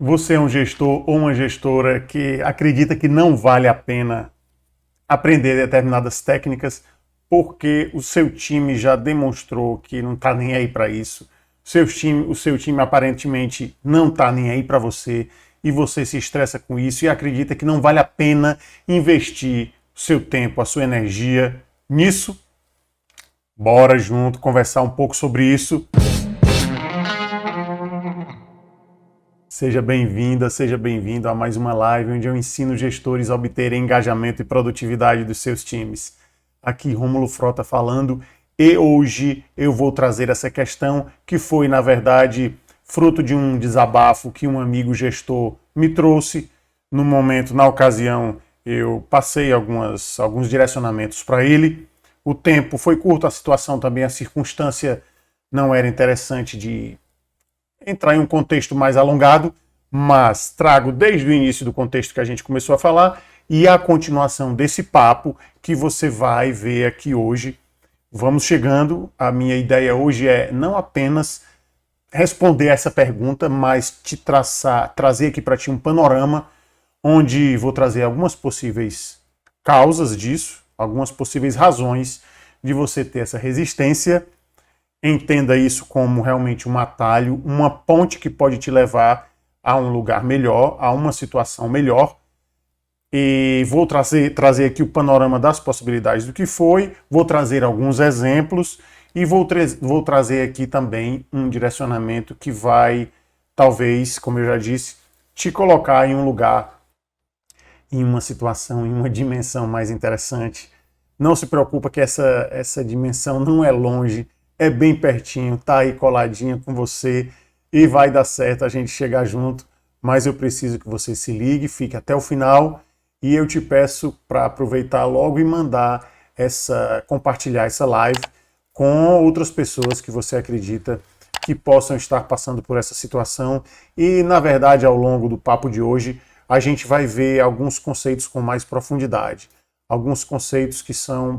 Você é um gestor ou uma gestora que acredita que não vale a pena aprender determinadas técnicas porque o seu time já demonstrou que não está nem aí para isso. O seu time aparentemente não está nem aí para você e você se estressa com isso e acredita que não vale a pena investir o seu tempo, a sua energia nisso? Bora junto conversar um pouco sobre isso. Seja bem-vinda, seja bem-vindo a mais uma live onde eu ensino gestores a obterem engajamento e produtividade dos seus times. Aqui Rômulo Frota falando e hoje eu vou trazer essa questão que foi, na verdade, fruto de um desabafo que um amigo gestor me trouxe. No momento, na ocasião, eu passei alguns direcionamentos para ele. O tempo foi curto, a situação também, a circunstância não era interessante de entrar em um contexto mais alongado, mas trago desde o início do contexto que a gente começou a falar e a continuação desse papo que você vai ver aqui hoje. Vamos chegando. A minha ideia hoje é não apenas responder essa pergunta, mas te trazer aqui para ti um panorama onde vou trazer algumas possíveis causas disso, algumas possíveis razões de você ter essa resistência. Entenda isso como realmente um atalho, uma ponte que pode te levar a um lugar melhor, a uma situação melhor. E vou trazer aqui o panorama das possibilidades do que foi, vou trazer alguns exemplos e vou trazer aqui também um direcionamento que vai, talvez, como eu já disse, te colocar em um lugar, em uma situação, em uma dimensão mais interessante. Não se preocupa que essa dimensão não é longe, é bem pertinho, tá aí coladinha com você e vai dar certo a gente chegar junto, mas eu preciso que você se ligue, fique até o final e eu te peço para aproveitar logo e compartilhar essa live com outras pessoas que você acredita que possam estar passando por essa situação e, na verdade, ao longo do papo de hoje, a gente vai ver alguns conceitos com mais profundidade, alguns conceitos que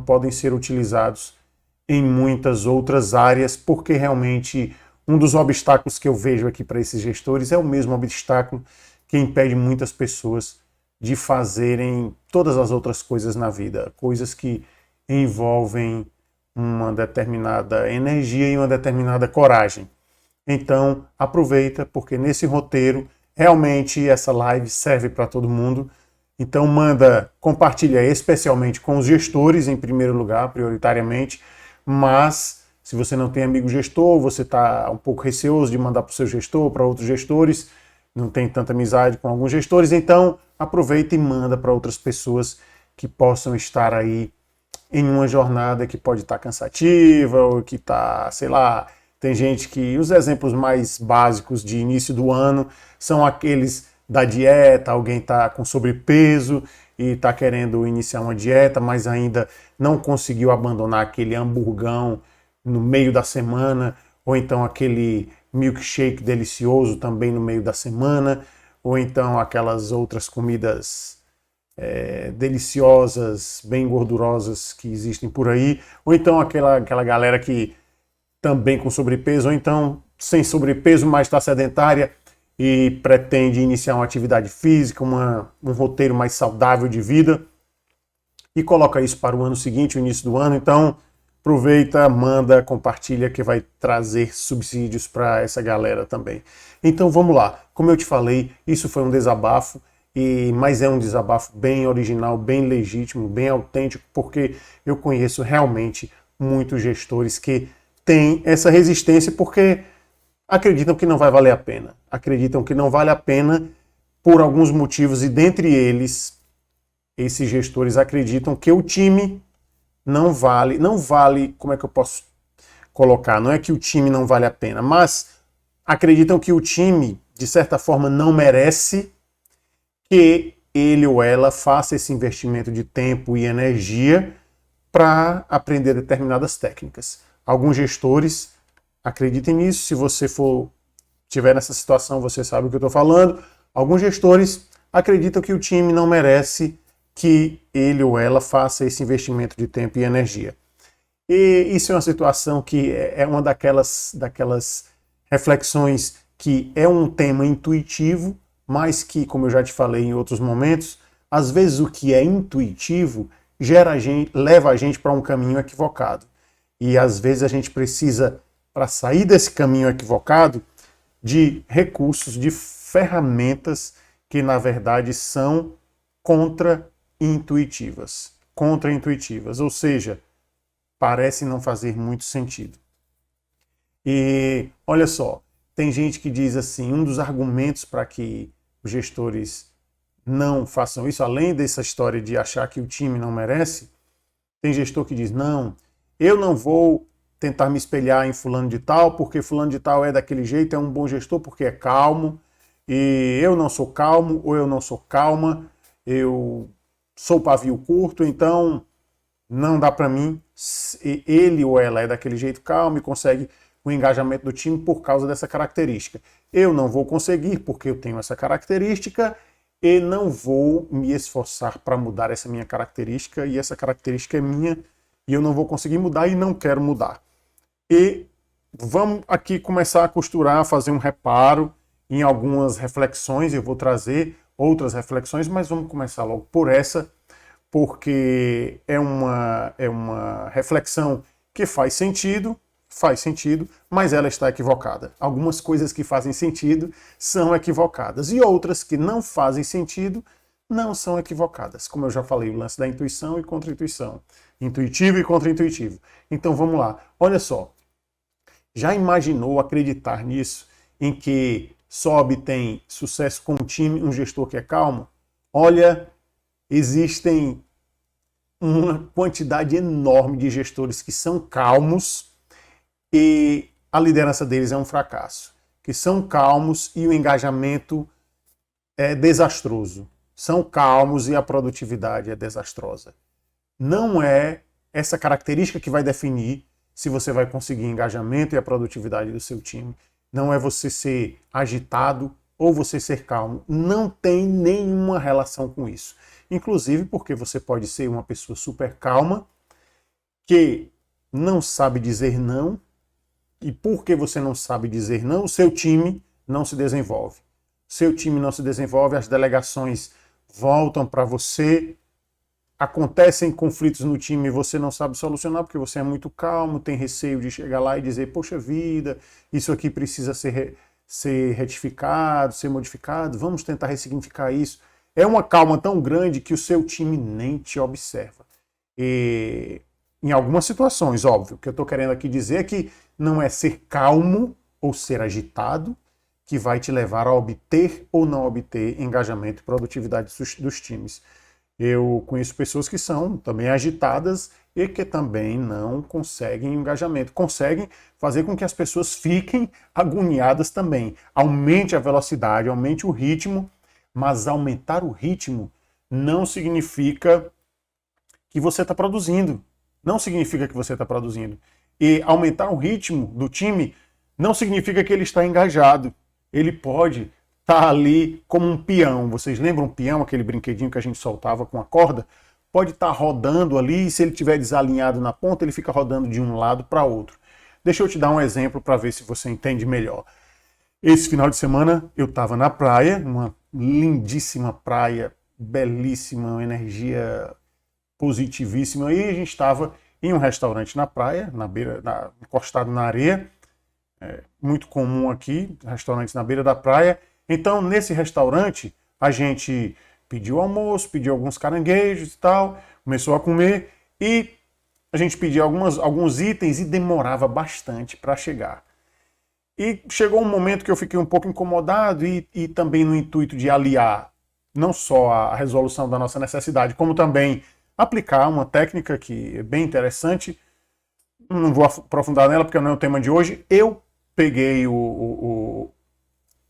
podem ser utilizados em muitas outras áreas, porque realmente um dos obstáculos que eu vejo aqui para esses gestores é o mesmo obstáculo que impede muitas pessoas de fazerem todas as outras coisas na vida, coisas que envolvem uma determinada energia e uma determinada coragem. Então, aproveita, porque nesse roteiro, realmente essa live serve para todo mundo. Então, compartilha especialmente com os gestores, em primeiro lugar, prioritariamente, mas se você não tem amigo gestor, você está um pouco receoso de mandar para o seu gestor, para outros gestores, não tem tanta amizade com alguns gestores, então aproveita e manda para outras pessoas que possam estar aí em uma jornada que pode estar cansativa, ou que está, sei lá, tem gente que... Os exemplos mais básicos de início do ano são aqueles da dieta, alguém está com sobrepeso e está querendo iniciar uma dieta, mas ainda não conseguiu abandonar aquele hamburgão no meio da semana, ou então aquele milkshake delicioso também no meio da semana, ou então aquelas outras comidas deliciosas, bem gordurosas que existem por aí, ou então aquela galera que também com sobrepeso, ou então sem sobrepeso, mas está sedentária e pretende iniciar uma atividade física, um roteiro mais saudável de vida e coloca isso para o ano seguinte, o início do ano. Então aproveita, manda, compartilha que vai trazer subsídios para essa galera também. Então vamos lá, como eu te falei, isso foi um desabafo, mas é um desabafo bem original, bem legítimo, bem autêntico, porque eu conheço realmente muitos gestores que têm essa resistência porque acreditam que não vai valer a pena. Acreditam que não vale a pena por alguns motivos e dentre eles, esses gestores acreditam que o time não vale, como é que eu posso colocar? Não é que o time não vale a pena, mas acreditam que o time, de certa forma, não merece que ele ou ela faça esse investimento de tempo e energia para aprender determinadas técnicas. Alguns gestores acreditem nisso, se você estiver nessa situação, você sabe o que eu estou falando. Alguns gestores acreditam que o time não merece que ele ou ela faça esse investimento de tempo e energia. E isso é uma situação que é uma daquelas reflexões que é um tema intuitivo, mas que, como eu já te falei em outros momentos, às vezes o que é intuitivo leva a gente para um caminho equivocado. E às vezes a gente precisa, para sair desse caminho equivocado, de recursos, de ferramentas que na verdade são contra-intuitivas. Contra-intuitivas, ou seja, parece não fazer muito sentido. E olha só, tem gente que diz assim, um dos argumentos para que os gestores não façam isso, além dessa história de achar que o time não merece, tem gestor que diz, não, eu não vou tentar me espelhar em fulano de tal, porque fulano de tal é daquele jeito, é um bom gestor porque é calmo, e eu não sou calmo, ou eu não sou calma, eu sou pavio curto, então não dá para mim, ele ou ela é daquele jeito calmo e consegue o engajamento do time por causa dessa característica. Eu não vou conseguir porque eu tenho essa característica e não vou me esforçar para mudar essa minha característica, e essa característica é minha e eu não vou conseguir mudar e não quero mudar. E vamos aqui começar a costurar, fazer um reparo em algumas reflexões. Eu vou trazer outras reflexões, mas vamos começar logo por essa, porque é uma reflexão que faz sentido, mas ela está equivocada. Algumas coisas que fazem sentido são equivocadas e outras que não fazem sentido não são equivocadas. Como eu já falei, o lance da intuição e contra-intuição. Intuitivo e contra-intuitivo. Então vamos lá. Olha só. Já imaginou acreditar nisso, em que só obtém sucesso com um time, um gestor que é calmo? Olha, existem uma quantidade enorme de gestores que são calmos e a liderança deles é um fracasso. Que são calmos e o engajamento é desastroso. São calmos e a produtividade é desastrosa. Não é essa característica que vai definir se você vai conseguir engajamento e a produtividade do seu time. Não é você ser agitado ou você ser calmo. Não tem nenhuma relação com isso. Inclusive porque você pode ser uma pessoa super calma, que não sabe dizer não, e porque você não sabe dizer não, o seu time não se desenvolve. Seu time não se desenvolve, as delegações voltam para você, acontecem conflitos no time e você não sabe solucionar porque você é muito calmo, tem receio de chegar lá e dizer, poxa vida, isso aqui precisa ser retificado, ser modificado, vamos tentar ressignificar isso. É uma calma tão grande que o seu time nem te observa. E em algumas situações, óbvio, o que eu estou querendo aqui dizer é que não é ser calmo ou ser agitado que vai te levar a obter ou não obter engajamento e produtividade dos times. Eu conheço pessoas que são também agitadas e que também não conseguem engajamento. Conseguem fazer com que as pessoas fiquem agoniadas também. Aumente a velocidade, aumente o ritmo, mas aumentar o ritmo não significa que você está produzindo. Não significa que você está produzindo. E aumentar o ritmo do time não significa que ele está engajado. Ele pode estar ali como um peão. Vocês lembram um peão, aquele brinquedinho que a gente soltava com a corda? Pode estar rodando ali, e se ele estiver desalinhado na ponta, ele fica rodando de um lado para outro. Deixa eu te dar um exemplo para ver se você entende melhor. Esse final de semana eu estava na praia, uma lindíssima praia, belíssima, uma energia positivíssima, e a gente estava em um restaurante na praia, encostado na areia, muito comum aqui, restaurantes na beira da praia. Então, nesse restaurante, a gente pediu almoço, pediu alguns caranguejos e tal, começou a comer, e a gente pediu alguns itens e demorava bastante para chegar. E chegou um momento que eu fiquei um pouco incomodado e também no intuito de aliar não só a resolução da nossa necessidade, como também aplicar uma técnica que é bem interessante. Não vou aprofundar nela porque não é o tema de hoje. Eu peguei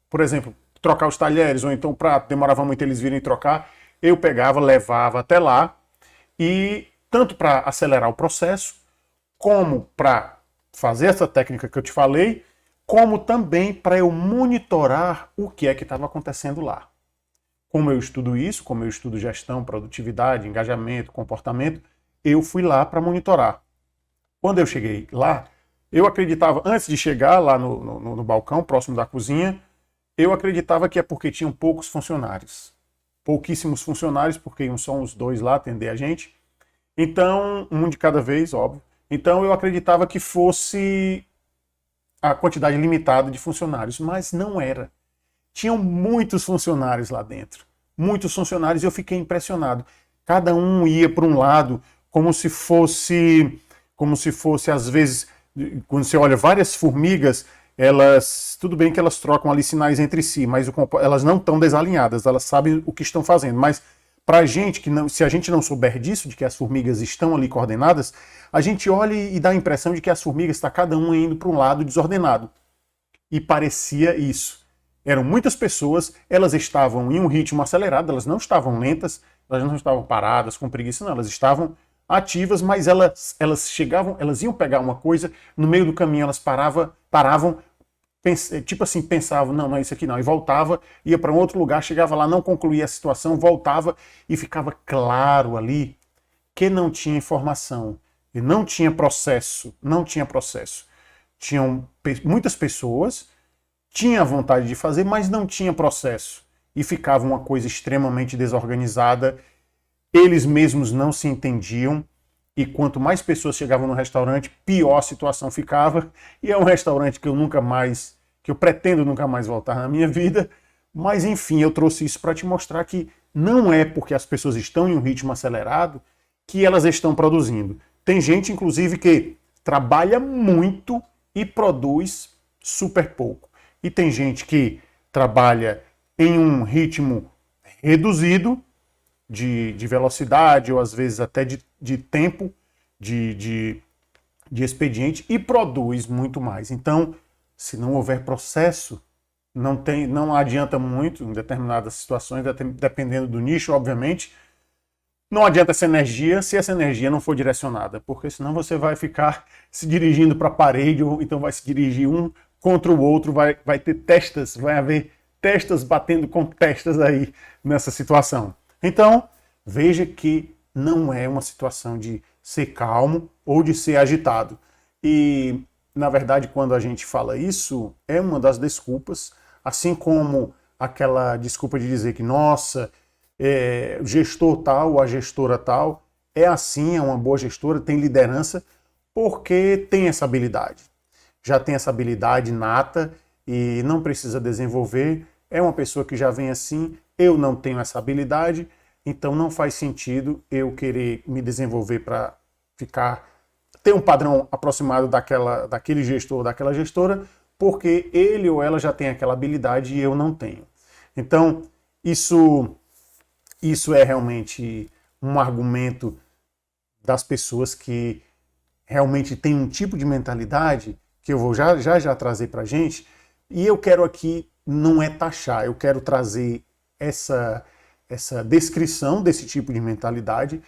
por exemplo, trocar os talheres, ou então o prato, demorava muito eles virem trocar, eu pegava, levava até lá, e tanto para acelerar o processo, como para fazer essa técnica que eu te falei, como também para eu monitorar o que é que estava acontecendo lá. Como eu estudo isso, como eu estudo gestão, produtividade, engajamento, comportamento, eu fui lá para monitorar. Quando eu cheguei lá, eu acreditava, antes de chegar lá no balcão, próximo da cozinha, Eu acreditava que é porque tinham poucos funcionários. Pouquíssimos funcionários, porque iam só uns 2 lá atender a gente. Então, um de cada vez, óbvio. Então eu acreditava que fosse a quantidade limitada de funcionários, mas não era. Tinham muitos funcionários lá dentro. Muitos funcionários e eu fiquei impressionado. Cada um ia para um lado como se fosse às vezes, quando você olha várias formigas, elas, tudo bem que elas trocam ali sinais entre si, mas elas não estão desalinhadas, elas sabem o que estão fazendo, mas para a gente, que não, se a gente não souber disso, de que as formigas estão ali coordenadas, a gente olha e dá a impressão de que as formigas está cada uma indo para um lado desordenado. E parecia isso. Eram muitas pessoas, elas estavam em um ritmo acelerado, elas não estavam lentas, elas não estavam paradas com preguiça, não, elas estavam ativas, mas elas chegavam, elas iam pegar uma coisa, no meio do caminho elas paravam, tipo assim, pensavam, não é isso aqui não, e voltava, ia para um outro lugar, chegava lá, não concluía a situação, voltava e ficava claro ali que não tinha informação e não tinha processo, não tinha processo. Tinham muitas pessoas, tinha vontade de fazer, mas não tinha processo e ficava uma coisa extremamente desorganizada. Eles mesmos não se entendiam e quanto mais pessoas chegavam no restaurante, pior a situação ficava. E é um restaurante que eu pretendo nunca mais voltar na minha vida. Mas enfim, eu trouxe isso para te mostrar que não é porque as pessoas estão em um ritmo acelerado que elas estão produzindo. Tem gente, inclusive, que trabalha muito e produz super pouco. E tem gente que trabalha em um ritmo reduzido de velocidade ou às vezes até de tempo de expediente e produz muito mais. Então, se não houver processo, não adianta muito em determinadas situações, dependendo do nicho, obviamente. Não adianta essa energia se essa energia não for direcionada, porque senão você vai ficar se dirigindo para a parede ou então vai se dirigir um contra o outro, vai ter testas, vai haver testas batendo com testas aí nessa situação. Então, veja que não é uma situação de ser calmo ou de ser agitado. E, na verdade, quando a gente fala isso, é uma das desculpas, assim como aquela desculpa de dizer que, nossa, o gestor tal ou a gestora tal é assim, é uma boa gestora, tem liderança, porque tem essa habilidade. Já tem essa habilidade nata e não precisa desenvolver, é uma pessoa que já vem assim, eu não tenho essa habilidade, então não faz sentido eu querer me desenvolver para ter um padrão aproximado daquele gestor ou daquela gestora, porque ele ou ela já tem aquela habilidade e eu não tenho. Então, isso é realmente um argumento das pessoas que realmente têm um tipo de mentalidade que eu vou já trazer para a gente, e eu quero aqui, não é taxar, eu quero trazer essa descrição desse tipo de mentalidade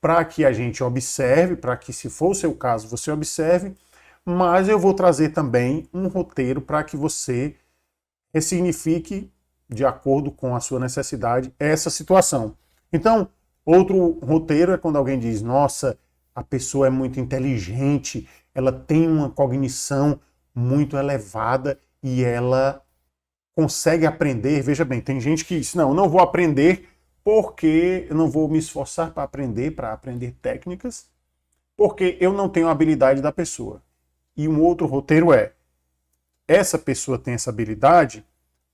para que a gente observe, para que, se for o seu caso, você observe, mas eu vou trazer também um roteiro para que você ressignifique, de acordo com a sua necessidade, essa situação. Então, outro roteiro é quando alguém diz, nossa, a pessoa é muito inteligente, ela tem uma cognição muito elevada e ela consegue aprender. Veja bem, tem gente que diz, não, eu não vou aprender porque eu não vou me esforçar para aprender técnicas, porque eu não tenho a habilidade da pessoa. E um outro roteiro é, essa pessoa tem essa habilidade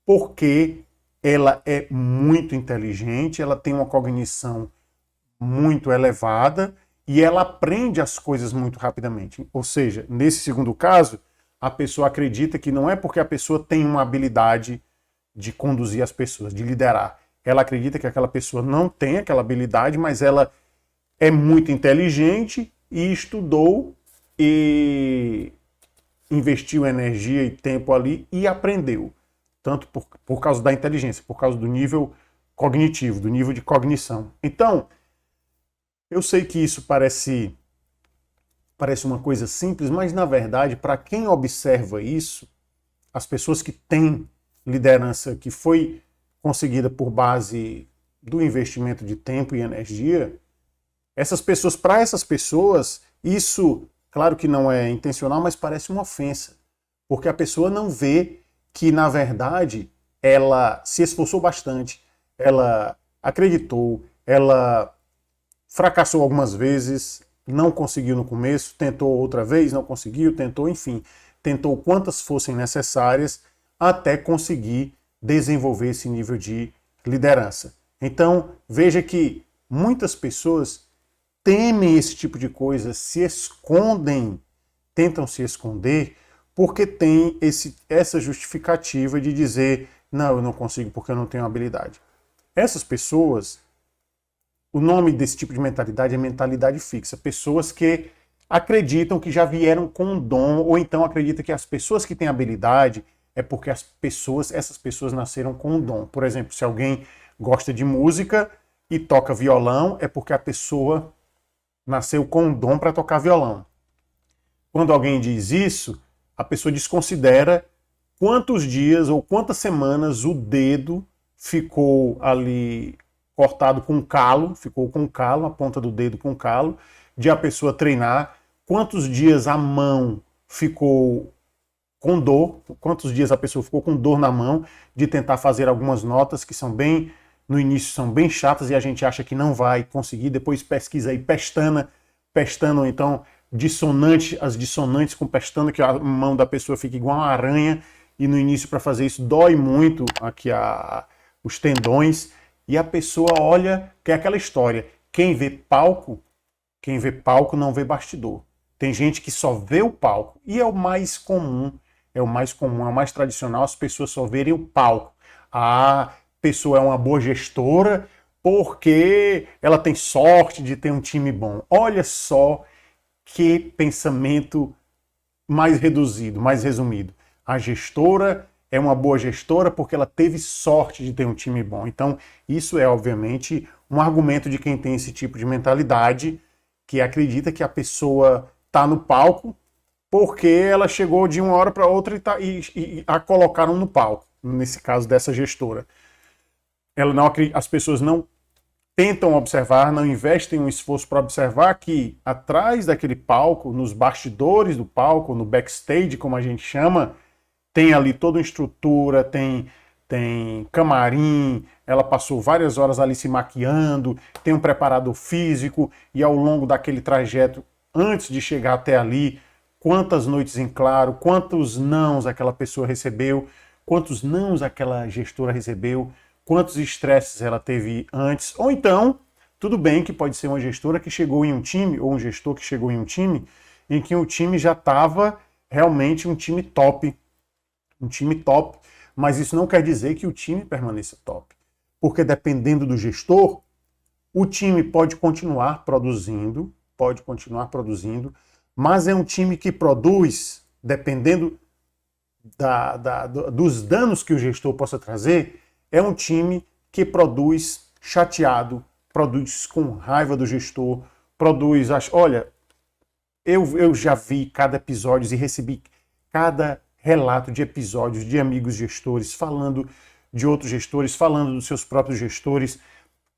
porque ela é muito inteligente, ela tem uma cognição muito elevada e ela aprende as coisas muito rapidamente. Ou seja, nesse segundo caso, a pessoa acredita que não é porque a pessoa tem uma habilidade de conduzir as pessoas, de liderar. Ela acredita que aquela pessoa não tem aquela habilidade, mas ela é muito inteligente e estudou e investiu energia e tempo ali e aprendeu. Tanto por causa da inteligência, por causa do nível cognitivo, do nível de cognição. Então, eu sei que isso parece uma coisa simples, mas na verdade, para quem observa isso, as pessoas que têm liderança que foi conseguida por base do investimento de tempo e energia, para essas pessoas, isso, claro que não é intencional, mas parece uma ofensa, porque a pessoa não vê que, na verdade, ela se esforçou bastante, ela acreditou, ela fracassou algumas vezes, não conseguiu no começo, tentou outra vez, não conseguiu, tentou, enfim, tentou quantas fossem necessárias até conseguir desenvolver esse nível de liderança. Então, veja que muitas pessoas temem esse tipo de coisa, se escondem, tentam se esconder, porque tem essa justificativa de dizer, não, eu não consigo porque eu não tenho habilidade. Essas pessoas, o nome desse tipo de mentalidade é mentalidade fixa. Pessoas que acreditam que já vieram com um dom, ou então acreditam que as pessoas que têm habilidade é porque essas pessoas nasceram com um dom. Por exemplo, se alguém gosta de música e toca violão, é porque a pessoa nasceu com um dom para tocar violão. Quando alguém diz isso, a pessoa desconsidera quantos dias ou quantas semanas o dedo ficou ali cortado com calo, ficou com calo, a ponta do dedo com calo, de a pessoa treinar, quantos dias a mão ficou com dor, quantos dias a pessoa ficou com dor na mão, de tentar fazer algumas notas que são bem, no início são bem chatas e a gente acha que não vai conseguir, depois pesquisa aí pestana, ou então as dissonantes com pestana, que a mão da pessoa fica igual uma aranha, e no início para fazer isso dói muito aqui os tendões, e a pessoa olha, que é aquela história, quem vê palco não vê bastidor. Tem gente que só vê o palco, e é o mais comum, é o mais tradicional, as pessoas só verem o palco. A pessoa é uma boa gestora porque ela tem sorte de ter um time bom. Olha só que pensamento mais reduzido, mais resumido. A gestora é uma boa gestora porque ela teve sorte de ter um time bom. Então, isso é, obviamente, um argumento de quem tem esse tipo de mentalidade, que acredita que a pessoa está no palco porque ela chegou de uma hora para outra e a colocaram no palco, nesse caso dessa gestora. As pessoas não tentam observar, não investem um esforço para observar que atrás daquele palco, nos bastidores do palco, no backstage, como a gente chama, tem ali toda uma estrutura, tem camarim, ela passou várias horas ali se maquiando, tem um preparador físico, e ao longo daquele trajeto, antes de chegar até ali, quantas noites em claro, quantos nãos aquela pessoa recebeu, quantos nãos aquela gestora recebeu, quantos estresses ela teve antes, ou então, tudo bem que pode ser uma gestora que chegou em um time, ou um gestor que chegou em um time, em que o time já estava realmente um time top, mas isso não quer dizer que o time permaneça top, porque dependendo do gestor, o time pode continuar produzindo, mas é um time que produz, dependendo dos danos que o gestor possa trazer, é um time que produz chateado, produz com raiva do gestor, olha, eu já vi cada episódio e recebi cada relato de episódios de amigos gestores falando de outros gestores, falando dos seus próprios gestores,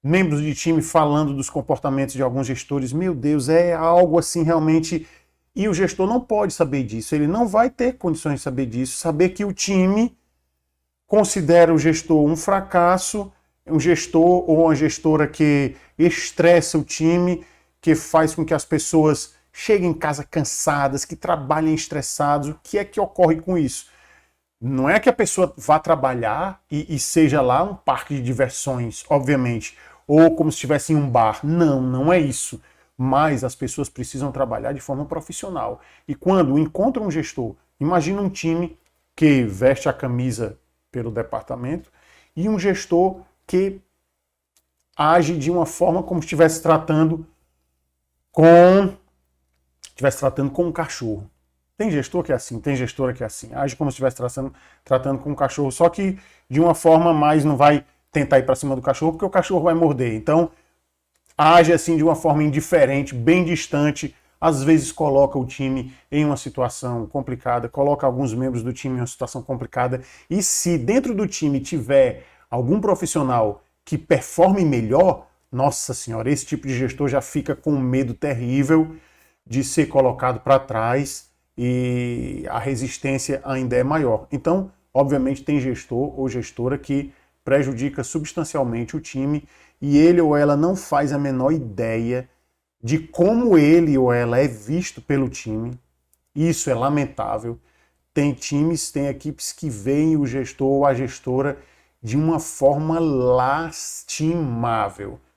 membros de time falando dos comportamentos de alguns gestores. Meu Deus, é algo assim realmente... E o gestor não pode saber disso, ele não vai ter condições de saber disso, saber que o time considera o gestor um fracasso, um gestor ou uma gestora que estressa o time, que faz com que as pessoas cheguem em casa cansadas, que trabalhem estressados. O que é que ocorre com isso? Não é que a pessoa vá trabalhar e seja lá um parque de diversões, obviamente, ou como se estivesse em um bar. Não, não é isso. Mas as pessoas precisam trabalhar de forma profissional. E quando encontram um gestor, imagina um time que veste a camisa pelo departamento e um gestor que age de uma forma como se estivesse tratando com um cachorro. Tem gestor que é assim, tem gestora que é assim, age como se estivesse tratando com um cachorro, só que de uma forma mais não vai tentar ir para cima do cachorro, porque o cachorro vai morder. Então, age assim de uma forma indiferente, bem distante, às vezes coloca o time em uma situação complicada, coloca alguns membros do time em uma situação complicada, e se dentro do time tiver algum profissional que performe melhor, nossa senhora, esse tipo de gestor já fica com um medo terrível de ser colocado para trás e a resistência ainda é maior. Então, obviamente tem gestor ou gestora que prejudica substancialmente o time e ele ou ela não faz a menor ideia de como ele ou ela é visto pelo time. Isso é lamentável. Tem times, tem equipes que veem o gestor ou a gestora de uma forma lastimável.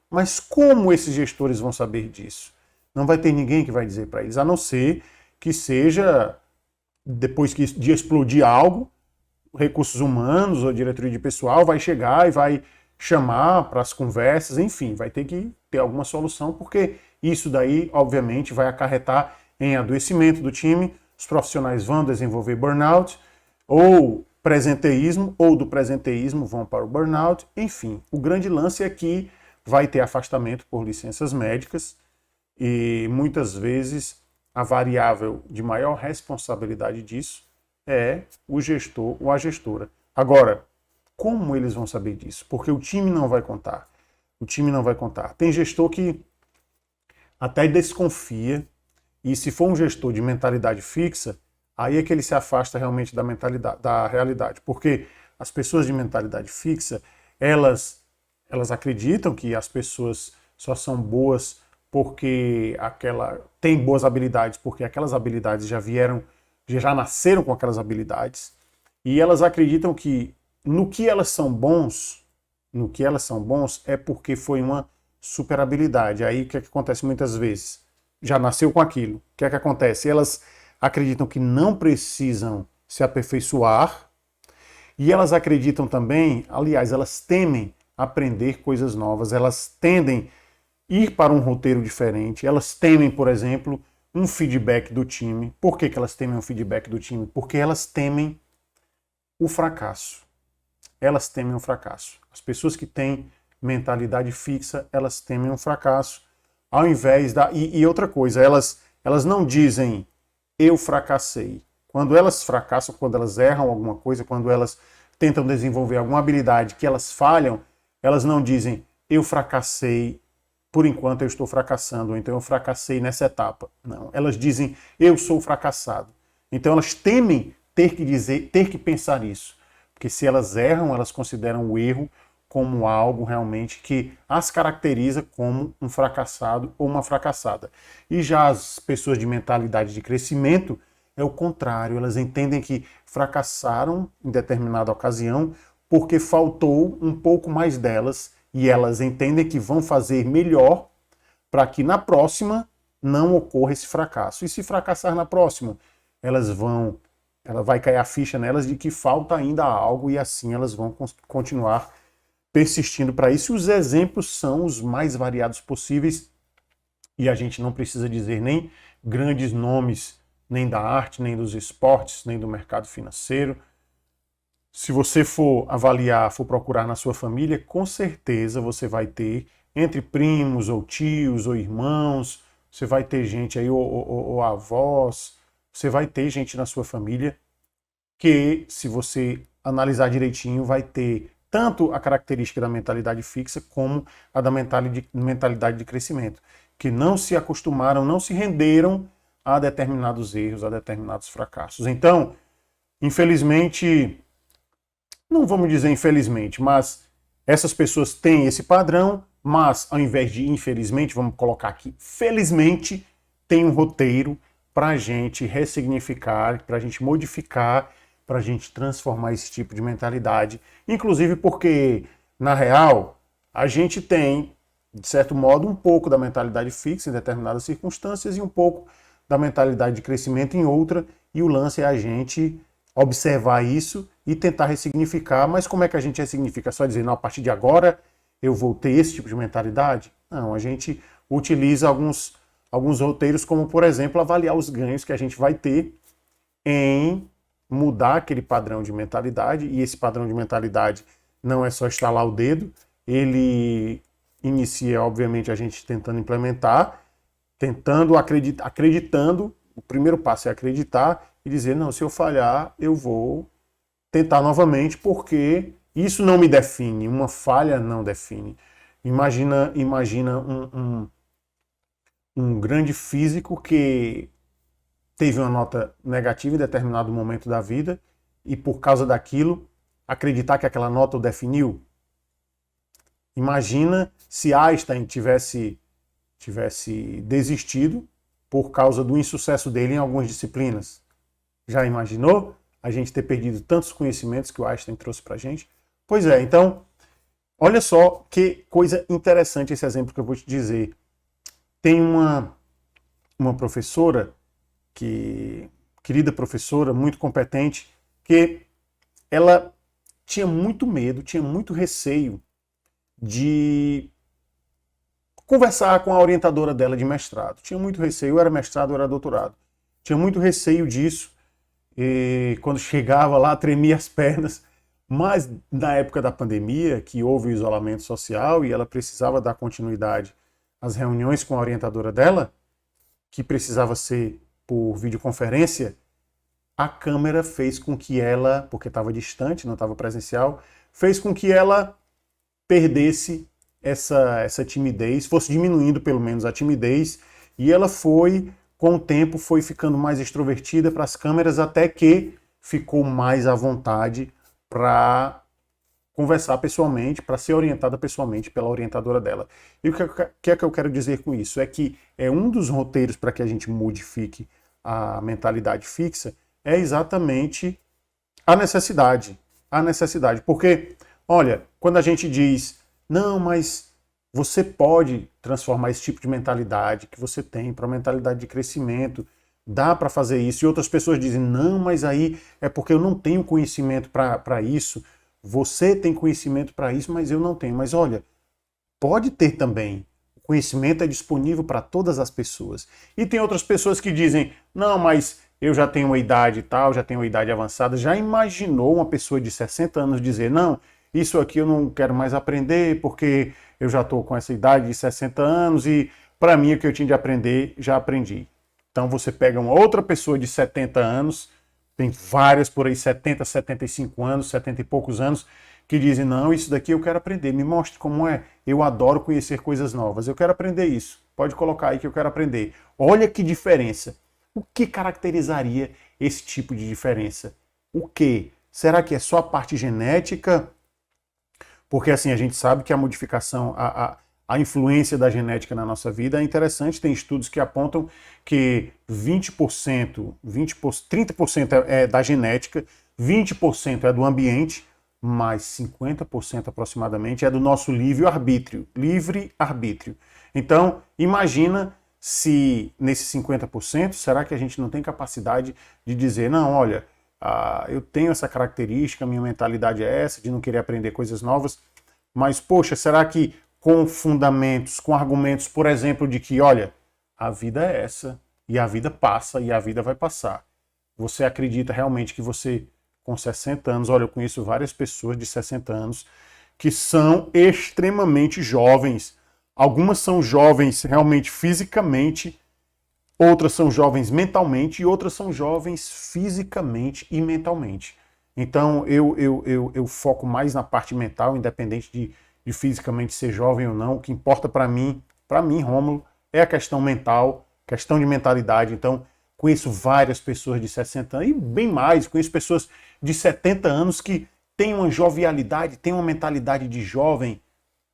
Mas como esses gestores vão saber disso? Não vai ter ninguém que vai dizer para eles, a não ser que seja, depois de explodir algo, recursos humanos ou diretoria de pessoal vai chegar e vai chamar para as conversas, enfim, vai ter que ter alguma solução, porque isso daí, obviamente, vai acarretar em adoecimento do time, os profissionais vão desenvolver burnout, ou presenteísmo, ou do presenteísmo vão para o burnout, enfim. O grande lance é que vai ter afastamento por licenças médicas e muitas vezes a variável de maior responsabilidade disso é o gestor ou a gestora. Agora, como eles vão saber disso? Porque o time não vai contar. O time não vai contar. Tem gestor que até desconfia, e se for um gestor de mentalidade fixa, aí é que ele se afasta realmente da mentalidade, da realidade. Porque as pessoas de mentalidade fixa, elas acreditam que as pessoas só são boas porque tem boas habilidades, porque aquelas habilidades já nasceram com aquelas habilidades, e elas acreditam que no que elas são bons é porque foi uma super habilidade. Aí o que é que acontece muitas vezes? Já nasceu com aquilo. O que é que acontece? Elas acreditam que não precisam se aperfeiçoar, e elas acreditam também, aliás, elas temem aprender coisas novas, elas tendem a ir para um roteiro diferente, elas temem, por exemplo, um feedback do time. Por que elas temem um feedback do time? Porque elas temem o fracasso. Elas temem o fracasso. As pessoas que têm mentalidade fixa, elas temem um fracasso. Ao invés da... E outra coisa, elas não dizem eu fracassei. Quando elas fracassam, quando elas erram alguma coisa, quando elas tentam desenvolver alguma habilidade que elas falham, elas não dizem eu fracassei, por enquanto eu estou fracassando, ou então eu fracassei nessa etapa. Não, elas dizem eu sou fracassado. Então elas temem ter que pensar isso. Porque se elas erram, elas consideram o erro como algo realmente que as caracteriza como um fracassado ou uma fracassada. E já as pessoas de mentalidade de crescimento é o contrário, elas entendem que fracassaram em determinada ocasião porque faltou um pouco mais delas e elas entendem que vão fazer melhor para que na próxima não ocorra esse fracasso. E se fracassar na próxima, ela vai cair a ficha nelas de que falta ainda algo e assim elas vão continuar persistindo para isso. E os exemplos são os mais variados possíveis e a gente não precisa dizer nem grandes nomes, nem da arte, nem dos esportes, nem do mercado financeiro. Se você for avaliar, for procurar na sua família, com certeza você vai ter, entre primos, ou tios, ou irmãos, você vai ter gente aí, ou avós, você vai ter gente na sua família que, se você analisar direitinho, vai ter tanto a característica da mentalidade fixa como a da mentalidade de crescimento, que não se acostumaram, não se renderam a determinados erros, a determinados fracassos. Então, infelizmente, não vamos dizer infelizmente, mas essas pessoas têm esse padrão, mas ao invés de infelizmente, vamos colocar aqui, felizmente, tem um roteiro para a gente ressignificar, para a gente modificar, para a gente transformar esse tipo de mentalidade. Inclusive porque, na real, a gente tem, de certo modo, um pouco da mentalidade fixa em determinadas circunstâncias e um pouco da mentalidade de crescimento em outra, e o lance é a gente observar isso e tentar ressignificar. Mas como é que a gente ressignifica? Só dizer, não, a partir de agora eu vou ter esse tipo de mentalidade? Não, a gente utiliza alguns roteiros, como, por exemplo, avaliar os ganhos que a gente vai ter em mudar aquele padrão de mentalidade, e esse padrão de mentalidade não é só estalar o dedo, ele inicia, obviamente, a gente tentando implementar, acreditando, o primeiro passo é acreditar e dizer, não, se eu falhar, eu vou tentar novamente, porque isso não me define, uma falha não define. Imagina um grande físico que teve uma nota negativa em determinado momento da vida e por causa daquilo acreditar que aquela nota o definiu? Imagina se Einstein tivesse desistido por causa do insucesso dele em algumas disciplinas. Já imaginou a gente ter perdido tantos conhecimentos que o Einstein trouxe para a gente? Pois é, então, olha só que coisa interessante esse exemplo que eu vou te dizer. Tem uma professora, querida professora, muito competente, que ela tinha muito medo, tinha muito receio de conversar com a orientadora dela de mestrado. Tinha muito receio, era mestrado, era doutorado. Tinha muito receio disso. E quando chegava lá, tremia as pernas. Mas na época da pandemia, que houve o isolamento social e ela precisava dar continuidade às reuniões com a orientadora dela, que precisava ser por videoconferência, a câmera fez com que ela, porque estava distante, não estava presencial, fez com que ela perdesse essa timidez, fosse diminuindo pelo menos a timidez, e ela foi, com o tempo, foi ficando mais extrovertida para as câmeras, até que ficou mais à vontade para conversar pessoalmente, para ser orientada pessoalmente pela orientadora dela. E o que é que eu quero dizer com isso? É que um dos roteiros para que a gente modifique a mentalidade fixa é exatamente a necessidade. A necessidade. Porque, olha, quando a gente diz, não, mas você pode transformar esse tipo de mentalidade que você tem para uma mentalidade de crescimento, dá para fazer isso. E outras pessoas dizem, não, mas aí é porque eu não tenho conhecimento para isso. Você tem conhecimento para isso, mas eu não tenho. Mas olha, pode ter também. O conhecimento é disponível para todas as pessoas. E tem outras pessoas que dizem, não, mas eu já tenho uma idade e tal, já tenho uma idade avançada. Já imaginou uma pessoa de 60 anos dizer, não, isso aqui eu não quero mais aprender porque eu já estou com essa idade de 60 anos e para mim o que eu tinha de aprender, já aprendi. Então você pega uma outra pessoa de 70 anos, tem várias por aí, 70, 75 anos, 70 e poucos anos, que dizem, não, isso daqui eu quero aprender, me mostre como é. Eu adoro conhecer coisas novas, eu quero aprender isso. Pode colocar aí que eu quero aprender. Olha que diferença. O que caracterizaria esse tipo de diferença? O quê? Será que é só a parte genética? Porque assim, a gente sabe que a modificação, a influência da genética na nossa vida é interessante. Tem estudos que apontam que 20%, 30% é da genética, 20% é do ambiente, mas 50% aproximadamente é do nosso livre-arbítrio. Livre-arbítrio. Então, imagina se nesses 50%, será que a gente não tem capacidade de dizer, não, olha, eu tenho essa característica, minha mentalidade é essa, de não querer aprender coisas novas, mas, poxa, será que com fundamentos, com argumentos, por exemplo, de que, olha, a vida é essa, e a vida passa, e a vida vai passar. Você acredita realmente que você, com 60 anos, olha, eu conheço várias pessoas de 60 anos que são extremamente jovens. Algumas são jovens realmente fisicamente, outras são jovens mentalmente e outras são jovens fisicamente e mentalmente. Então eu foco mais na parte mental, independente de fisicamente ser jovem ou não. O que importa para mim, Rômulo, é a questão mental, questão de mentalidade. Então conheço várias pessoas de 60 anos e bem mais, conheço pessoas de 70 anos que têm uma jovialidade, têm uma mentalidade de jovem,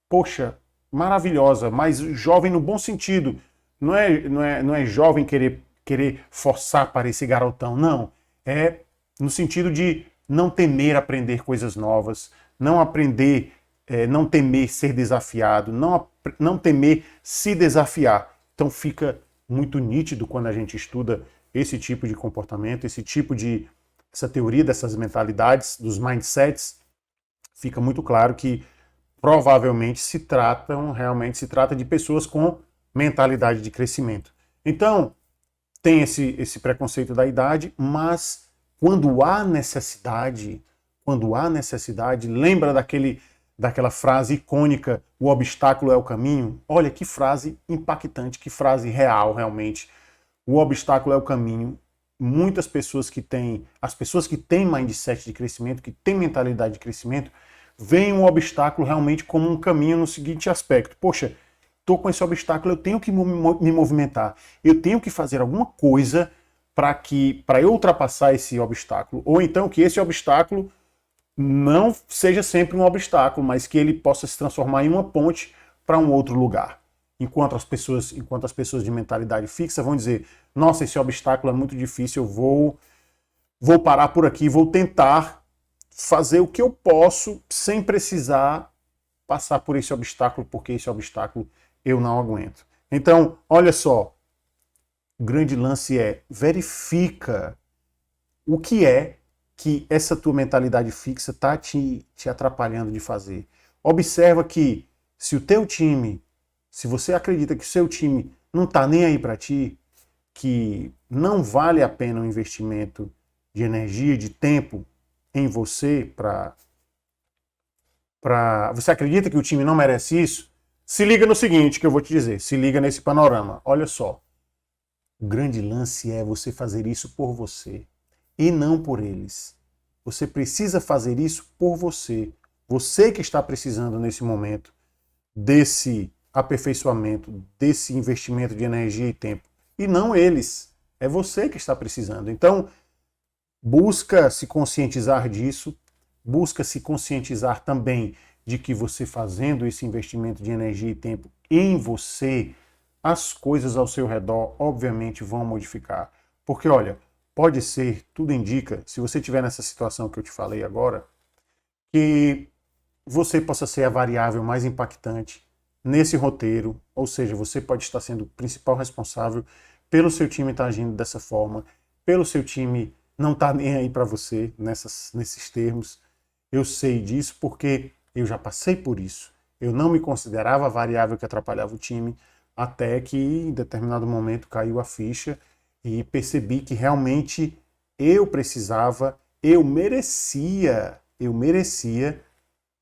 poxa, maravilhosa, mas jovem no bom sentido. Não é jovem querer forçar para esse garotão, não. É no sentido de não temer aprender coisas novas, não aprender, não temer ser desafiado, não temer se desafiar. Então fica muito nítido quando a gente estuda esse tipo de comportamento, essa teoria dessas mentalidades, dos mindsets, fica muito claro que provavelmente se trata de pessoas com mentalidade de crescimento. Então, tem esse preconceito da idade, mas quando há necessidade, lembra daquela frase icônica, o obstáculo é o caminho? Olha que frase impactante, que frase real realmente. O obstáculo é o caminho. Muitas pessoas as pessoas que têm mindset de crescimento, que têm mentalidade de crescimento, veem um obstáculo realmente como um caminho no seguinte aspecto. Poxa, estou com esse obstáculo, eu tenho que me movimentar. Eu tenho que fazer alguma coisa para eu ultrapassar esse obstáculo. Ou então que esse obstáculo não seja sempre um obstáculo, mas que ele possa se transformar em uma ponte para um outro lugar. Enquanto as pessoas de mentalidade fixa vão dizer, nossa, esse obstáculo é muito difícil, eu vou parar por aqui, vou tentar fazer o que eu posso sem precisar passar por esse obstáculo, porque esse obstáculo eu não aguento. Então, olha só, o grande lance é, verifica o que é que essa tua mentalidade fixa está te atrapalhando de fazer. Observa que se o teu time, se você acredita que o seu time não está nem aí para ti, que não vale a pena um investimento de energia, de tempo em você você acredita que o time não merece isso? Se liga no seguinte que eu vou te dizer, se liga nesse panorama. Olha só, o grande lance é você fazer isso por você e não por eles. Você precisa fazer isso por você. Você que está precisando nesse momento desse aperfeiçoamento, desse investimento de energia e tempo. E não eles. É você que está precisando. Então, busca se conscientizar disso, busca se conscientizar também de que você fazendo esse investimento de energia e tempo em você, as coisas ao seu redor, obviamente, vão modificar. Porque, olha, pode ser, tudo indica, se você estiver nessa situação que eu te falei agora, que você possa ser a variável mais impactante nesse roteiro, ou seja, você pode estar sendo o principal responsável pelo seu time estar agindo dessa forma, pelo seu time não estar nem aí para você nesses termos. Eu sei disso porque eu já passei por isso. Eu não me considerava a variável que atrapalhava o time, até que em determinado momento caiu a ficha e percebi que realmente eu precisava, eu merecia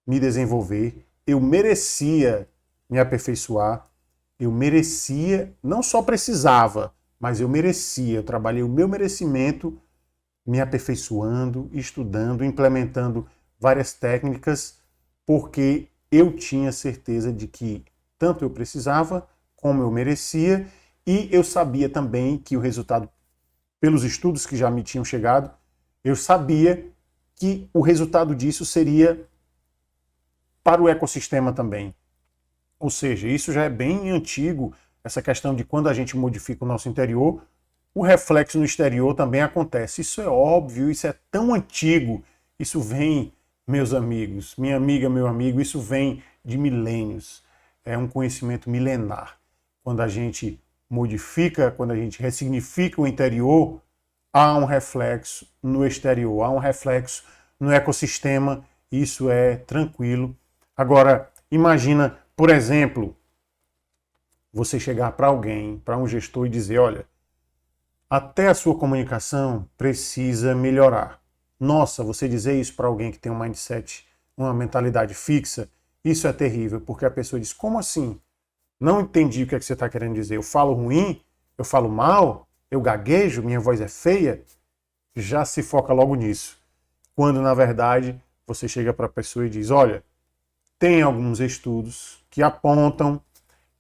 me desenvolver, eu merecia me aperfeiçoar, eu merecia, não só precisava, mas eu merecia, eu trabalhei o meu merecimento me aperfeiçoando, estudando, implementando várias técnicas, porque eu tinha certeza de que tanto eu precisava, como eu merecia, e eu sabia também que o resultado, pelos estudos que já me tinham chegado, eu sabia que o resultado disso seria para o ecossistema também. Ou seja, isso já é bem antigo, essa questão de quando a gente modifica o nosso interior, o reflexo no exterior também acontece. Isso é óbvio, isso é tão antigo, isso vem, meus amigos, minha amiga, meu amigo, isso vem de milênios. É um conhecimento milenar. Quando a gente modifica, quando a gente ressignifica o interior, há um reflexo no exterior, há um reflexo no ecossistema, isso é tranquilo. Agora, imagina, por exemplo, você chegar para alguém, para um gestor e dizer, olha, até a sua comunicação precisa melhorar. Nossa, você dizer isso para alguém que tem um mindset, uma mentalidade fixa, isso é terrível, porque a pessoa diz, como assim? Não entendi o que é que você está querendo dizer. Eu falo ruim? Eu falo mal? Eu gaguejo? Minha voz é feia? Já se foca logo nisso. Quando, na verdade, você chega para a pessoa e diz, olha, tem alguns estudos que apontam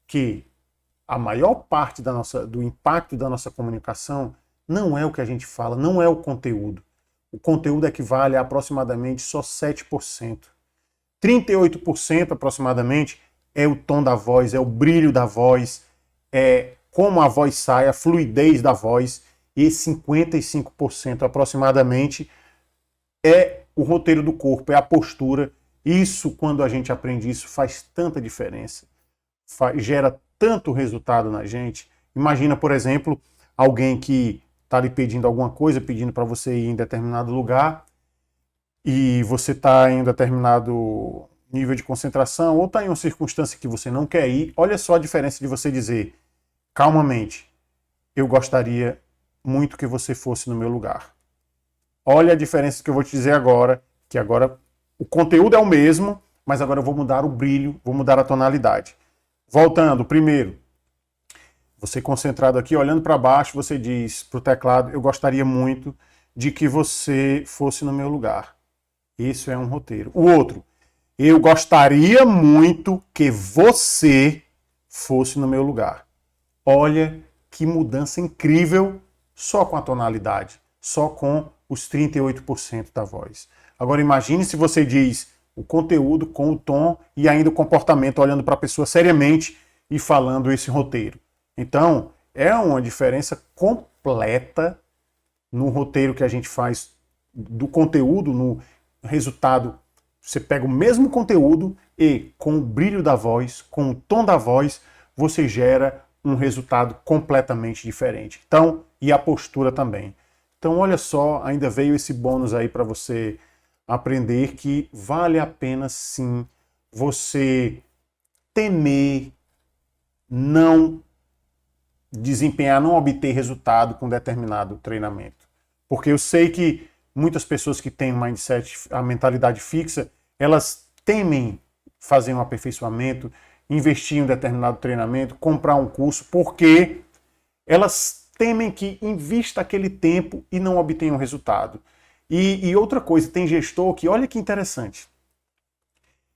que a maior parte do impacto da nossa comunicação não é o que a gente fala, não é o conteúdo. O conteúdo equivale a aproximadamente só 7%. 38% aproximadamente é o tom da voz, é o brilho da voz, é como a voz sai, a fluidez da voz, e 55% aproximadamente é o roteiro do corpo, é a postura. Isso, quando a gente aprende isso, faz tanta diferença, gera tanto resultado na gente. Imagina, por exemplo, alguém que está lhe pedindo alguma coisa, pedindo para você ir em determinado lugar, e você está em determinado nível de concentração, ou está em uma circunstância que você não quer ir. Olha só a diferença de você dizer, calmamente, eu gostaria muito que você fosse no meu lugar. Olha a diferença que eu vou te dizer agora, que agora o conteúdo é o mesmo, mas agora eu vou mudar o brilho, vou mudar a tonalidade. Voltando, primeiro, você concentrado aqui, olhando para baixo, você diz para o teclado, eu gostaria muito de que você fosse no meu lugar. Isso é um roteiro. O outro, eu gostaria muito que você fosse no meu lugar. Olha que mudança incrível só com a tonalidade, só com os 38% da voz. Agora imagine se você diz o conteúdo com o tom e ainda o comportamento, olhando para a pessoa seriamente e falando esse roteiro. Então, é uma diferença completa no roteiro que a gente faz do conteúdo, no resultado. Você pega o mesmo conteúdo e, com o brilho da voz, com o tom da voz, você gera um resultado completamente diferente. Então, e a postura também. Então, olha só, ainda veio esse bônus aí para você aprender que vale a pena sim você temer não desempenhar, não obter resultado com determinado treinamento. Porque eu sei que muitas pessoas que têm um mindset, a mentalidade fixa, elas temem fazer um aperfeiçoamento, investir em um determinado treinamento, comprar um curso, porque elas temem que invista aquele tempo e não obtenha um resultado. E outra coisa, tem gestor que, olha que interessante,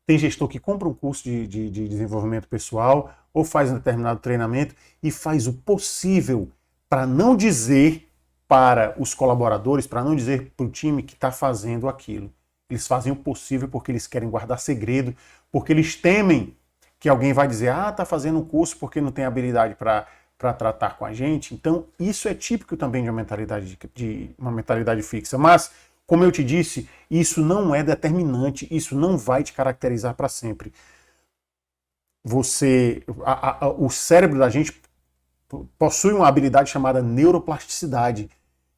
tem gestor que compra um curso de desenvolvimento pessoal ou faz um determinado treinamento e faz o possível para não dizer para os colaboradores, para não dizer para o time que está fazendo aquilo. Eles fazem o possível porque eles querem guardar segredo, porque eles temem que alguém vai dizer, está fazendo um curso porque não tem habilidade para tratar com a gente. Então, isso é típico também de uma mentalidade fixa. Mas, como eu te disse, isso não é determinante, isso não vai te caracterizar para sempre. O cérebro da gente possui uma habilidade chamada neuroplasticidade,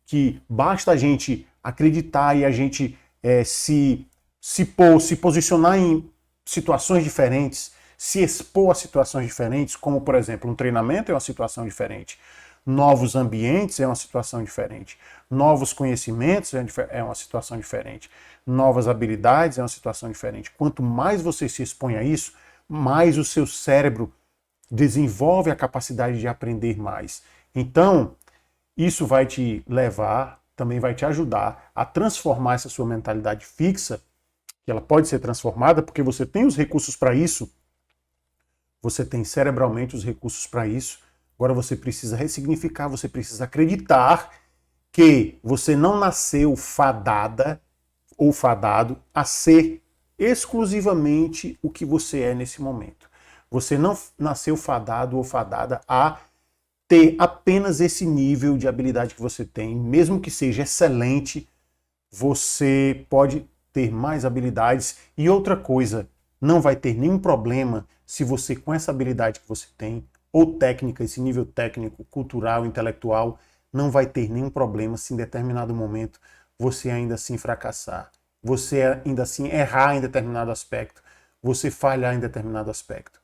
que basta a gente acreditar e a gente se posicionar em situações diferentes, se expor a situações diferentes, como, por exemplo, um treinamento é uma situação diferente, novos ambientes é uma situação diferente, novos conhecimentos é uma situação diferente, novas habilidades é uma situação diferente. Quanto mais você se expõe a isso, mais o seu cérebro desenvolve a capacidade de aprender mais. Então, isso vai te levar, também vai te ajudar a transformar essa sua mentalidade fixa, que ela pode ser transformada porque você tem os recursos para isso, você tem cerebralmente os recursos para isso. Agora você precisa ressignificar, você precisa acreditar que você não nasceu fadada ou fadado a ser exclusivamente o que você é nesse momento. Você não nasceu fadado ou fadada a ter apenas esse nível de habilidade que você tem, mesmo que seja excelente, você pode ter mais habilidades. E outra coisa, não vai ter nenhum problema se você, com essa habilidade que você tem, ou técnica, esse nível técnico, cultural, intelectual, não vai ter nenhum problema se em determinado momento você ainda assim fracassar, você ainda assim errar em determinado aspecto, você falhar em determinado aspecto.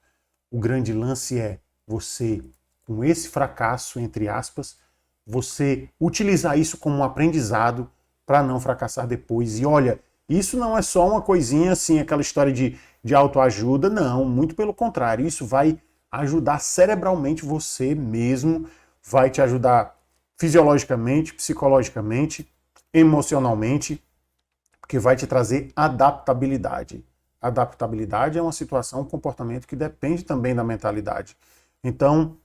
O grande lance é você, com esse fracasso, entre aspas, você utilizar isso como um aprendizado para não fracassar depois. E olha, isso não é só uma coisinha assim, aquela história de autoajuda, não, muito pelo contrário, isso vai ajudar cerebralmente você mesmo, vai te ajudar fisiologicamente, psicologicamente, emocionalmente, porque vai te trazer adaptabilidade. Adaptabilidade é uma situação, um comportamento que depende também da mentalidade. Então,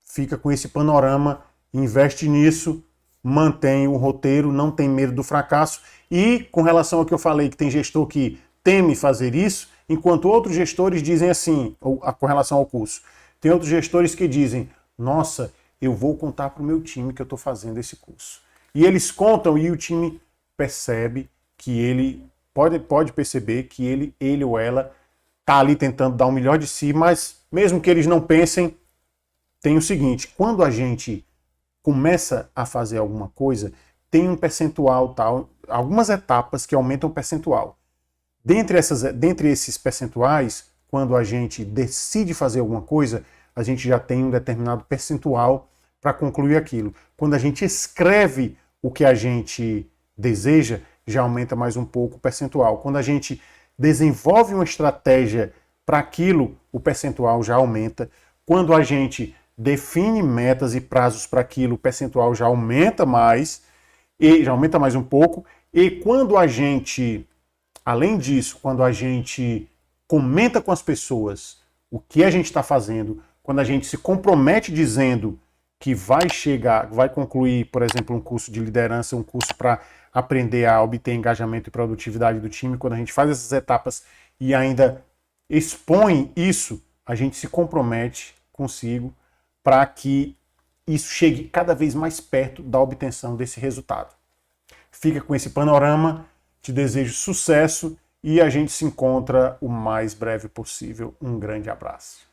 fica com esse panorama, investe nisso, mantém o roteiro, não tem medo do fracasso. E com relação ao que eu falei, que tem gestor que teme fazer isso, enquanto outros gestores dizem assim, com relação ao curso, tem outros gestores que dizem, nossa, eu vou contar para o meu time que eu estou fazendo esse curso. E eles contam e o time percebe que ele pode perceber que ele ou ela está ali tentando dar o melhor de si, mas mesmo que eles não pensem, tem o seguinte, quando a gente começa a fazer alguma coisa, tem um percentual, tal, algumas etapas que aumentam o percentual. Dentre esses percentuais, quando a gente decide fazer alguma coisa, a gente já tem um determinado percentual para concluir aquilo. Quando a gente escreve o que a gente deseja, já aumenta mais um pouco o percentual. Quando a gente desenvolve uma estratégia para aquilo, o percentual já aumenta. Quando a gente define metas e prazos para aquilo, o percentual já aumenta mais, e já aumenta mais um pouco. E quando a gente, além disso, quando a gente comenta com as pessoas o que a gente está fazendo, quando a gente se compromete dizendo que vai chegar, vai concluir, por exemplo, um curso de liderança, um curso para aprender a obter engajamento e produtividade do time, quando a gente faz essas etapas e ainda expõe isso, a gente se compromete consigo para que isso chegue cada vez mais perto da obtenção desse resultado. Fica com esse panorama, te desejo sucesso e a gente se encontra o mais breve possível. Um grande abraço.